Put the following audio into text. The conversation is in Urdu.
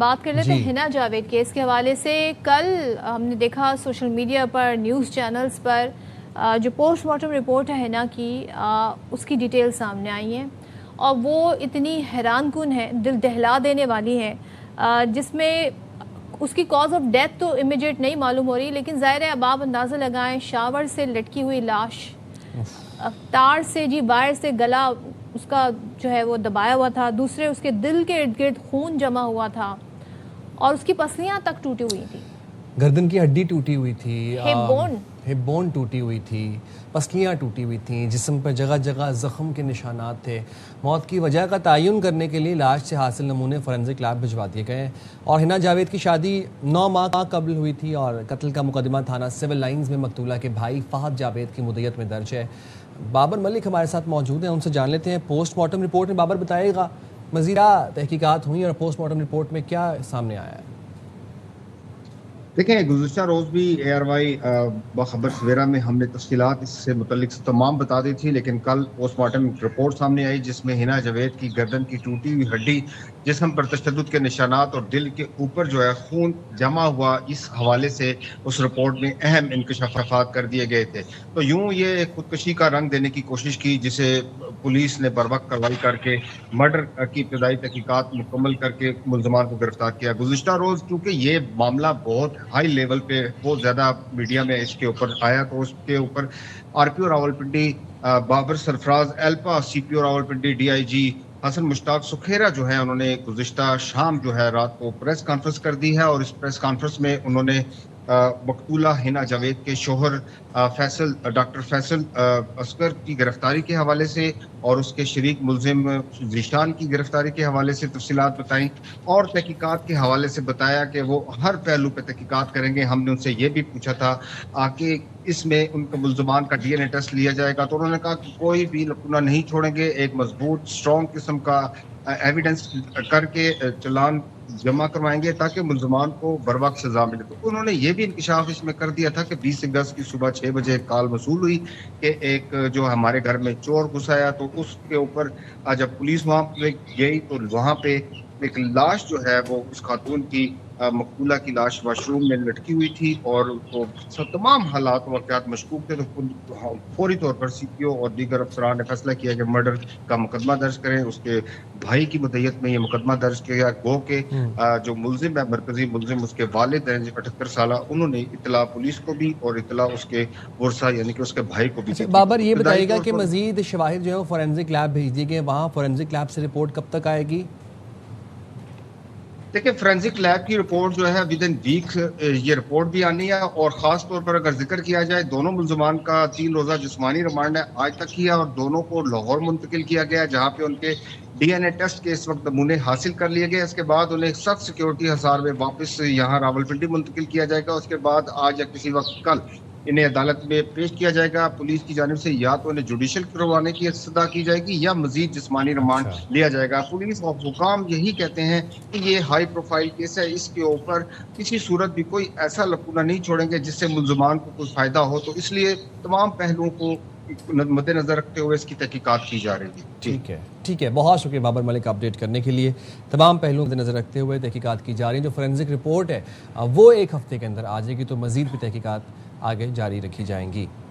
بات کر لیتے ہیں حنا جاوید کیس کے حوالے سے۔ کل ہم نے دیکھا سوشل میڈیا پر، نیوز چینلز پر جو پوسٹ مارٹم رپورٹ ہے حنا کی، اس کی ڈیٹیل سامنے آئی ہیں اور وہ اتنی حیران کن ہے، دل دہلا دینے والی ہے، جس میں اس کی کاز آف ڈیتھ تو امیجیٹ نہیں معلوم ہو رہی، لیکن ظاہر ہے اب آپ اندازہ لگائیں، شاور سے لٹکی ہوئی لاش، تار سے وائر سے گلا اس کا جو ہے وہ دبایا ہوا تھا، دوسرے اس کے دل کے ارد گرد خون جمع ہوا تھا اور اس کی پسلیاں تک ٹوٹی ہوئی تھی، گردن کی ہڈی ٹوٹی ہوئی تھی، ہپ بون ٹوٹی ہوئی تھی، پسلیاں ٹوٹی ہوئی تھیں، جسم پر جگہ جگہ زخم کے نشانات تھے۔ موت کی وجہ کا تعین کرنے کے لیے لاش سے حاصل نمونے فورینزک لیب بھجوا دیے گئے ہیں۔ اور حنا جاوید کی شادی 9 ماہ قبل ہوئی تھی اور قتل کا مقدمہ تھانہ سول لائنز میں مقتولہ کے بھائی فہد جاوید کی مدیت میں درج ہے۔ بابر ملک ہمارے ساتھ موجود ہیں، ان سے جان لیتے ہیں پوسٹ مارٹم رپورٹ میں بابر بتائے گا مزید کیا تحقیقات ہوئی اور پوسٹ مارٹم رپورٹ میں کیا سامنے آیا ہے؟ دیکھیں، گزشتہ روز بھی اے آر وائی باخبر سویرا میں ہم نے تفصیلات اس سے متعلق تمام بتا دی تھی، لیکن کل پوسٹ مارٹم رپورٹ سامنے آئی جس میں حنا جاوید کی گردن کی ٹوٹی ہوئی ہڈی، جسم پر تشدد کے نشانات اور دل کے اوپر جو ہے خون جمع ہوا، اس حوالے سے اس رپورٹ میں اہم انکشافات کر دیے گئے تھے۔ تو یوں یہ خودکشی کا رنگ دینے کی کوشش کی، جسے پولیس نے بروقت کارروائی کر کے مرڈر کی ابتدائی تحقیقات مکمل کر کے ملزمان کو گرفتار کیا۔ گزشتہ روز چونکہ یہ معاملہ بہت ہائی لیول پہ بہت زیادہ میڈیا میں اس کے اوپر آیا، تو اس کے اوپر R P O Rawalpindi Babar Sarfraz Alpa, C P O Rawalpindi D I G Hassan Mushtaq Sukhera جو ہے، انہوں نے گزشتہ شام جو ہے رات کو پریس کانفرنس کر دی ہے، اور اس پریس کانفرنس میں انہوں نے مقتولہ حنا جاوید کے شوہر ڈاکٹر فیصل اصغر کی گرفتاری کے حوالے سے اور اس کے شریک ملزم ذیشان کی گرفتاری کے حوالے سے تفصیلات بتائیں، اور تحقیقات کے حوالے سے بتایا کہ وہ ہر پہلو پہ تحقیقات کریں گے۔ ہم نے ان سے یہ بھی پوچھا تھا کہ اس میں ان کے ملزمان کا ڈی این اے ٹیسٹ لیا جائے گا، تو انہوں نے کہا کہ کوئی بھی لکونہ نہیں چھوڑیں گے، ایک مضبوط اسٹرانگ قسم کا ایویڈنس کر کے چلان جمع کروائیں گے تاکہ ملزمان کو بروقت سزا ملے۔ تو انہوں نے یہ بھی انکشاف اس میں کر دیا تھا کہ 20 اگست کی صبح 6 بجے ایک کال موصول ہوئی کہ ایک جو ہمارے گھر میں چور گھس آیا، تو اس کے اوپر جب پولیس وہاں پہ گئی تو وہاں پہ ایک لاش جو ہے وہ اس خاتون کی مقتولہ کی لاش واش روم میں لٹکی ہوئی تھی، اور تو تمام حالات و واقعات مشکوک تھے، تو فوری طور پر سی پی او اور دیگر افسران نے فیصلہ کیا کہ مرڈر کا مقدمہ درج کریں۔ اس کے بھائی کی مدیت میں یہ مقدمہ درج کیا گو کہ جو ملزم ہے، مرکزی ملزم اس کے والد ہیں 78 سالہ، انہوں نے اطلاع پولیس کو بھی اور اطلاع اس کے ورثہ یعنی کہ اس کے بھائی کو بھی دی۔ بابر یہ بتائیے گا کہ مزید شواہد جو ہے فورینزک لیب بھیج دیے گئے، وہاں فورینزک لیب سے رپورٹ کب تک آئے گی؟ دیکھیں، فورینزک لیب کی رپورٹ جو ہے ود ان ویک یہ رپورٹ بھی آنی ہے، اور خاص طور پر اگر ذکر کیا جائے دونوں ملزمان کا 3 روزہ جسمانی ریمانڈ ہے آج تک کیا، اور دونوں کو لاہور منتقل کیا گیا جہاں پہ ان کے ڈی این اے ٹیسٹ کے اس وقت نمونے حاصل کر لیے گئے۔ اس کے بعد انہیں سخت سیکیورٹی حصار میں واپس یہاں راولپنڈی منتقل کیا جائے گا۔ اس کے بعد آج یا کسی وقت کل انہیں عدالت میں پیش کیا جائے گا۔ پولیس کی جانب سے یا تو انہیں جوڈیشل کروانے کی استدعا کی جائے گی یا مزید جسمانی ریمانڈ لیا جائے گا۔ پولیس اور حکام یہی کہتے ہیں کہ یہ ہائی پروفائل کیس ہے، اس کے اوپر کسی صورت بھی کوئی ایسا لکونہ نہیں چھوڑیں گے جس سے ملزمان کو کوئی فائدہ ہو، تو اس لیے تمام پہلوؤں کو مد نظر رکھتے ہوئے اس کی تحقیقات کی جا رہی ہے۔ ٹھیک ہے، بہت شکریہ بابر ملک اپڈیٹ کرنے کے لیے۔ تمام پہلوؤں مد نظر رکھتے ہوئے تحقیقات کی جا رہی ہیں۔ جو فورینزک رپورٹ ہے وہ 1 ہفتے کے اندر آ جائے گی، تو مزید بھی تحقیقات آگے جاری رکھی جائیں گی۔